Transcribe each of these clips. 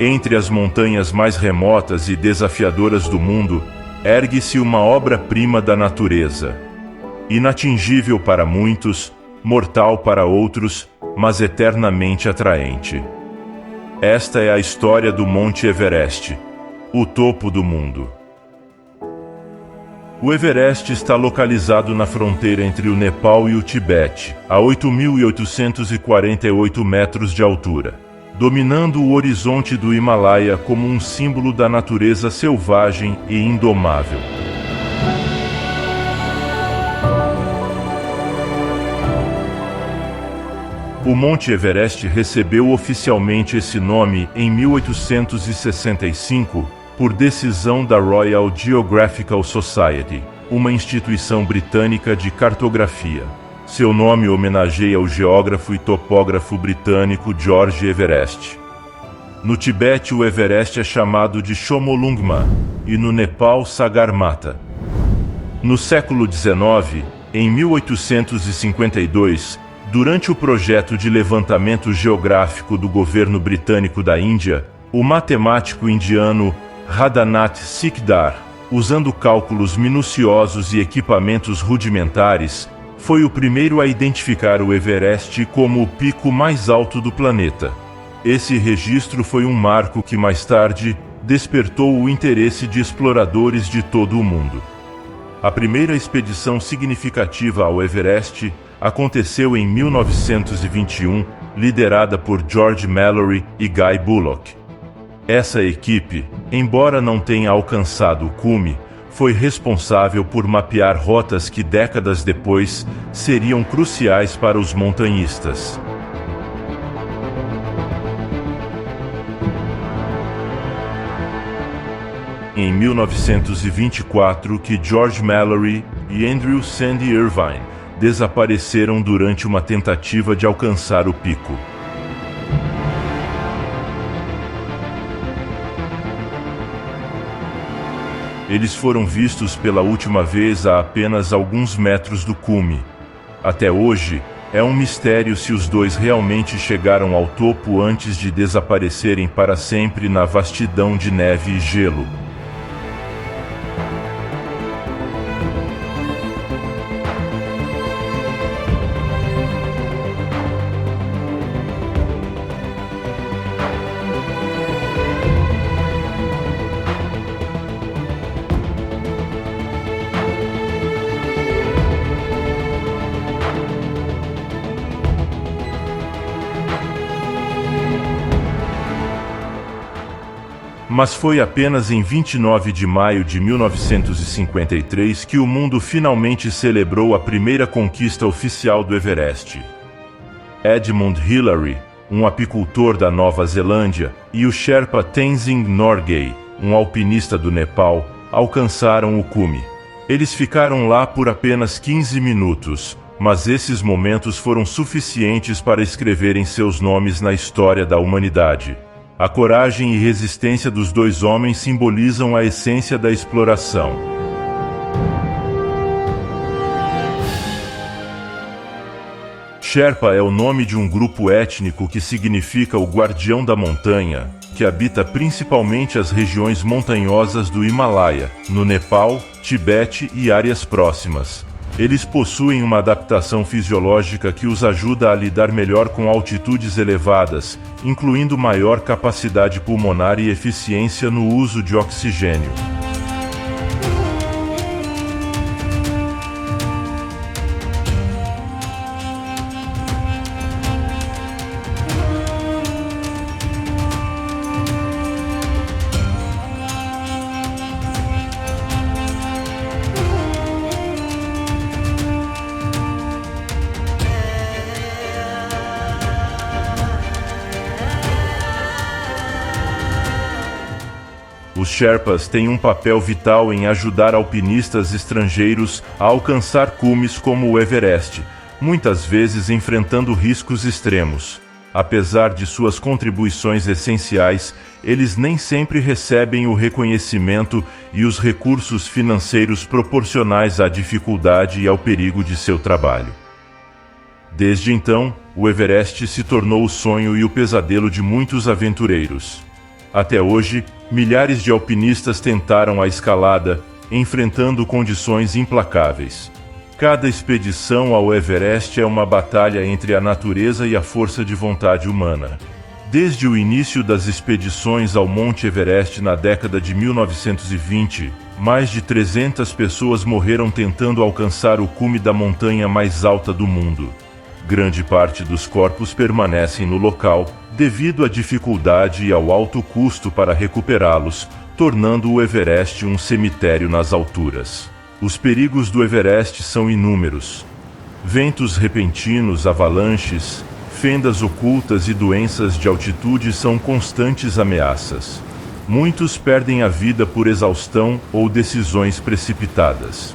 Entre as montanhas mais remotas e desafiadoras do mundo, ergue-se uma obra-prima da natureza. Inatingível para muitos, mortal para outros, mas eternamente atraente. Esta é a história do Monte Everest, o topo do mundo. O Everest está localizado na fronteira entre o Nepal e o Tibete, a 8.848 metros de altura, dominando o horizonte do Himalaia como um símbolo da natureza selvagem e indomável. O Monte Everest recebeu oficialmente esse nome em 1865, por decisão da Royal Geographical Society, uma instituição britânica de cartografia. Seu nome homenageia o geógrafo e topógrafo britânico George Everest. No Tibete, o Everest é chamado de Chomolungma, e no Nepal, Sagarmatha. No século XIX, em 1852, durante o projeto de levantamento geográfico do governo britânico da Índia, o matemático indiano Radhanath Sikdar, usando cálculos minuciosos e equipamentos rudimentares, foi o primeiro a identificar o Everest como o pico mais alto do planeta. Esse registro foi um marco que mais tarde despertou o interesse de exploradores de todo o mundo. A primeira expedição significativa ao Everest aconteceu em 1921, liderada por George Mallory e Guy Bullock. Essa equipe, embora não tenha alcançado o cume, foi responsável por mapear rotas que décadas depois seriam cruciais para os montanhistas. Em 1924, que George Mallory e Andrew Sandy Irvine desapareceram durante uma tentativa de alcançar o pico. Eles foram vistos pela última vez a apenas alguns metros do cume. Até hoje, é um mistério se os dois realmente chegaram ao topo antes de desaparecerem para sempre na vastidão de neve e gelo. Mas foi apenas em 29 de maio de 1953 que o mundo finalmente celebrou a primeira conquista oficial do Everest. Edmund Hillary, um apicultor da Nova Zelândia, e o Sherpa Tenzing Norgay, um alpinista do Nepal, alcançaram o cume. Eles ficaram lá por apenas 15 minutos, mas esses momentos foram suficientes para escreverem seus nomes na história da humanidade. A coragem e resistência dos dois homens simbolizam a essência da exploração. Sherpa é o nome de um grupo étnico que significa o guardião da montanha, que habita principalmente as regiões montanhosas do Himalaia, no Nepal, Tibete e áreas próximas. Eles possuem uma adaptação fisiológica que os ajuda a lidar melhor com altitudes elevadas, incluindo maior capacidade pulmonar e eficiência no uso de oxigênio. Os Sherpas têm um papel vital em ajudar alpinistas estrangeiros a alcançar cumes como o Everest, muitas vezes enfrentando riscos extremos. Apesar de suas contribuições essenciais, eles nem sempre recebem o reconhecimento e os recursos financeiros proporcionais à dificuldade e ao perigo de seu trabalho. Desde então, o Everest se tornou o sonho e o pesadelo de muitos aventureiros. Até hoje, milhares de alpinistas tentaram a escalada, enfrentando condições implacáveis. Cada expedição ao Everest é uma batalha entre a natureza e a força de vontade humana. Desde o início das expedições ao Monte Everest na década de 1920, mais de 300 pessoas morreram tentando alcançar o cume da montanha mais alta do mundo. Grande parte dos corpos permanecem no local, devido à dificuldade e ao alto custo para recuperá-los, tornando o Everest um cemitério nas alturas. Os perigos do Everest são inúmeros. Ventos repentinos, avalanches, fendas ocultas e doenças de altitude são constantes ameaças. Muitos perdem a vida por exaustão ou decisões precipitadas.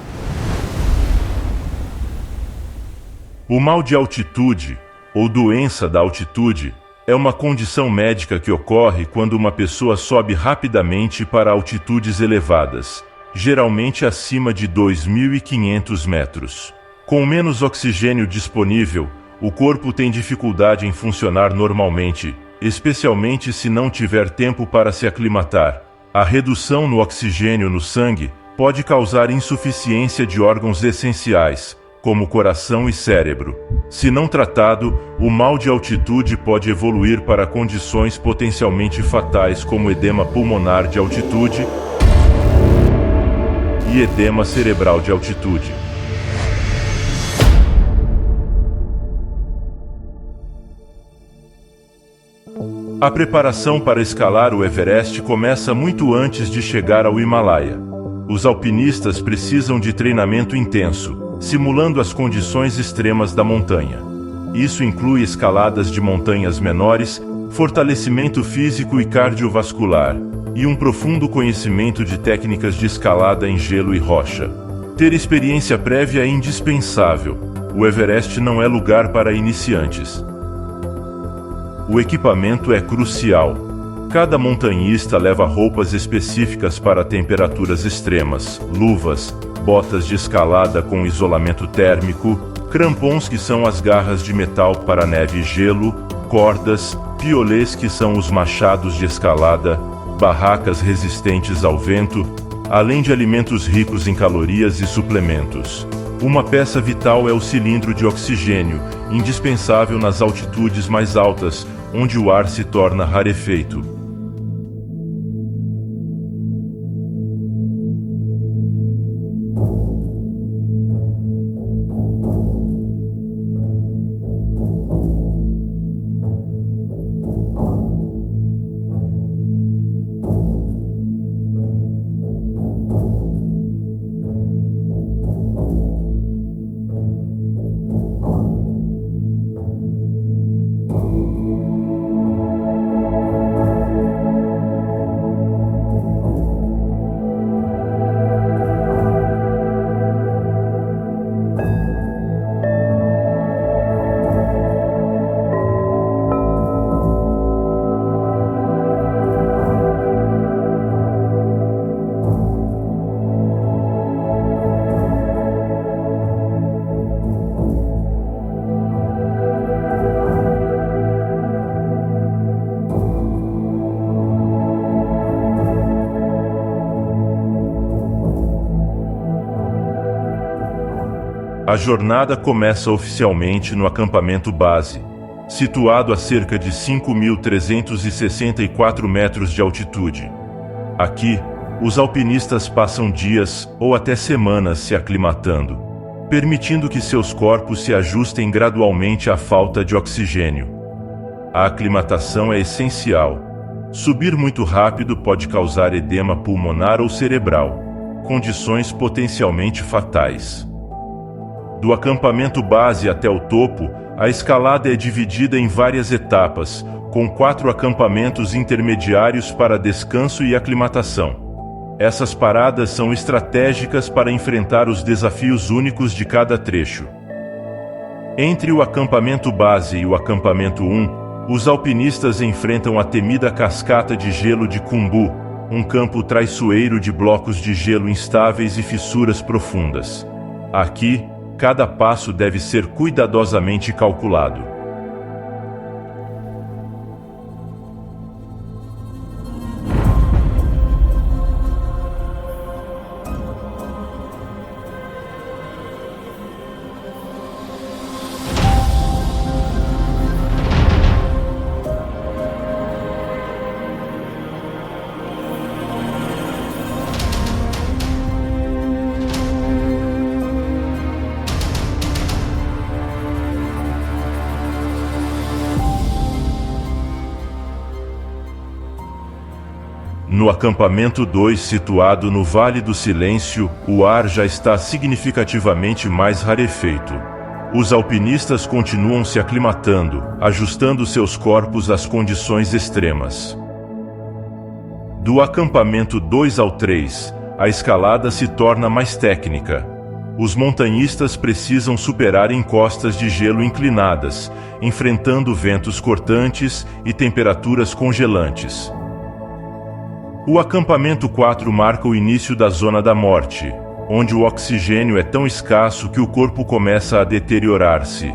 O mal de altitude, ou doença da altitude, é uma condição médica que ocorre quando uma pessoa sobe rapidamente para altitudes elevadas, geralmente acima de 2.500 metros. Com menos oxigênio disponível, o corpo tem dificuldade em funcionar normalmente, especialmente se não tiver tempo para se aclimatar. A redução no oxigênio no sangue pode causar insuficiência de órgãos essenciais, como coração e cérebro. Se não tratado, o mal de altitude pode evoluir para condições potencialmente fatais como edema pulmonar de altitude e edema cerebral de altitude. A preparação para escalar o Everest começa muito antes de chegar ao Himalaia. Os alpinistas precisam de treinamento intenso, simulando as condições extremas da montanha. Isso inclui escaladas de montanhas menores, fortalecimento físico e cardiovascular, e um profundo conhecimento de técnicas de escalada em gelo e rocha. Ter experiência prévia é indispensável. O Everest não é lugar para iniciantes. O equipamento é crucial. Cada montanhista leva roupas específicas para temperaturas extremas, luvas, botas de escalada com isolamento térmico, crampons que são as garras de metal para neve e gelo, cordas, piolês que são os machados de escalada, barracas resistentes ao vento, além de alimentos ricos em calorias e suplementos. Uma peça vital é o cilindro de oxigênio, indispensável nas altitudes mais altas, onde o ar se torna rarefeito. A jornada começa oficialmente no acampamento base, situado a cerca de 5.364 metros de altitude. Aqui, os alpinistas passam dias ou até semanas se aclimatando, permitindo que seus corpos se ajustem gradualmente à falta de oxigênio. A aclimatação é essencial. Subir muito rápido pode causar edema pulmonar ou cerebral, condições potencialmente fatais. Do acampamento base até o topo, a escalada é dividida em várias etapas, com 4 acampamentos intermediários para descanso e aclimatação. Essas paradas são estratégicas para enfrentar os desafios únicos de cada trecho. Entre o acampamento base e o acampamento 1, os alpinistas enfrentam a temida cascata de gelo de Khumbu, um campo traiçoeiro de blocos de gelo instáveis e fissuras profundas. Aqui, cada passo deve ser cuidadosamente calculado. No acampamento 2, situado no Vale do Silêncio, o ar já está significativamente mais rarefeito. Os alpinistas continuam se aclimatando, ajustando seus corpos às condições extremas. Do acampamento 2 ao 3, a escalada se torna mais técnica. Os montanhistas precisam superar encostas de gelo inclinadas, enfrentando ventos cortantes e temperaturas congelantes. O acampamento 4 marca o início da zona da morte, onde o oxigênio é tão escasso que o corpo começa a deteriorar-se.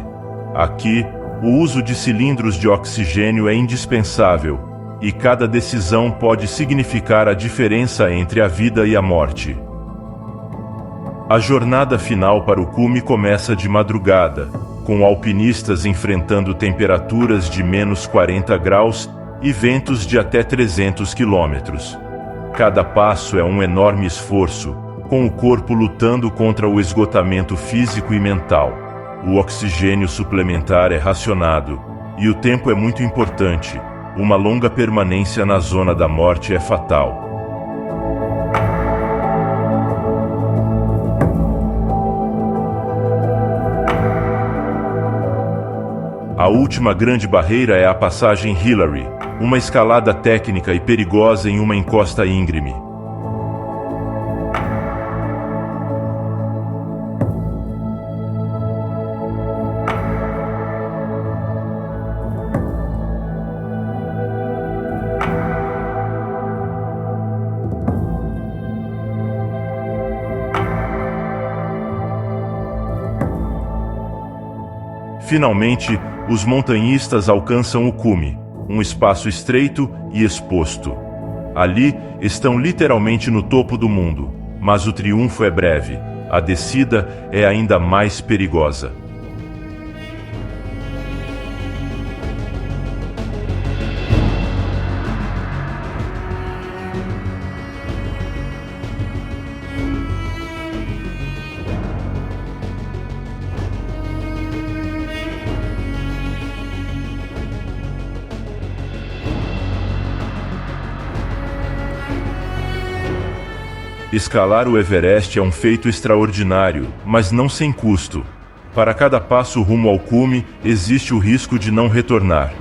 Aqui, o uso de cilindros de oxigênio é indispensável, e cada decisão pode significar a diferença entre a vida e a morte. A jornada final para o cume começa de madrugada, com alpinistas enfrentando temperaturas de menos 40 graus e ventos de até 300 quilômetros. Cada passo é um enorme esforço, com o corpo lutando contra o esgotamento físico e mental. O oxigênio suplementar é racionado, e o tempo é muito importante. Uma longa permanência na zona da morte é fatal. A última grande barreira é a passagem Hillary, uma escalada técnica e perigosa em uma encosta íngreme. Finalmente, os montanhistas alcançam o cume, um espaço estreito e exposto. Ali, estão literalmente no topo do mundo, mas o triunfo é breve. A descida é ainda mais perigosa. Escalar o Everest é um feito extraordinário, mas não sem custo. Para cada passo rumo ao cume, existe o risco de não retornar.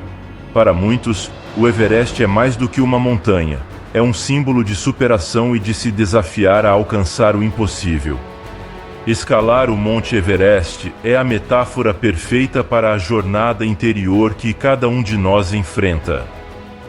Para muitos, o Everest é mais do que uma montanha. É um símbolo de superação e de se desafiar a alcançar o impossível. Escalar o Monte Everest é a metáfora perfeita para a jornada interior que cada um de nós enfrenta.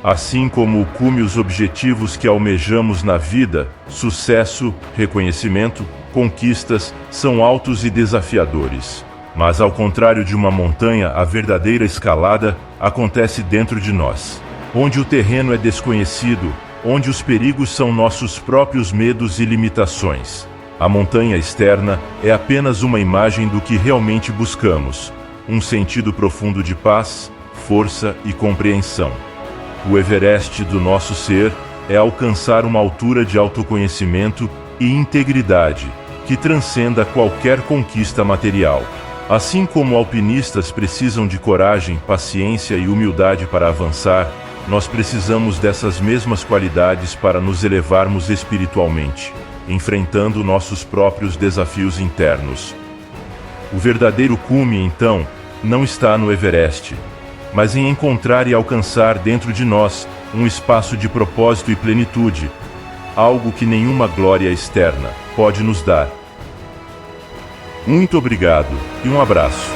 Assim como o cume, os objetivos que almejamos na vida, sucesso, reconhecimento, conquistas, são altos e desafiadores. Mas ao contrário de uma montanha, a verdadeira escalada acontece dentro de nós, onde o terreno é desconhecido, onde os perigos são nossos próprios medos e limitações. A montanha externa é apenas uma imagem do que realmente buscamos, um sentido profundo de paz, força e compreensão. O Everest do nosso ser é alcançar uma altura de autoconhecimento e integridade que transcenda qualquer conquista material. Assim como alpinistas precisam de coragem, paciência e humildade para avançar, nós precisamos dessas mesmas qualidades para nos elevarmos espiritualmente, enfrentando nossos próprios desafios internos. O verdadeiro cume, então, não está no Everest, mas em encontrar e alcançar dentro de nós um espaço de propósito e plenitude, algo que nenhuma glória externa pode nos dar. Muito obrigado e um abraço.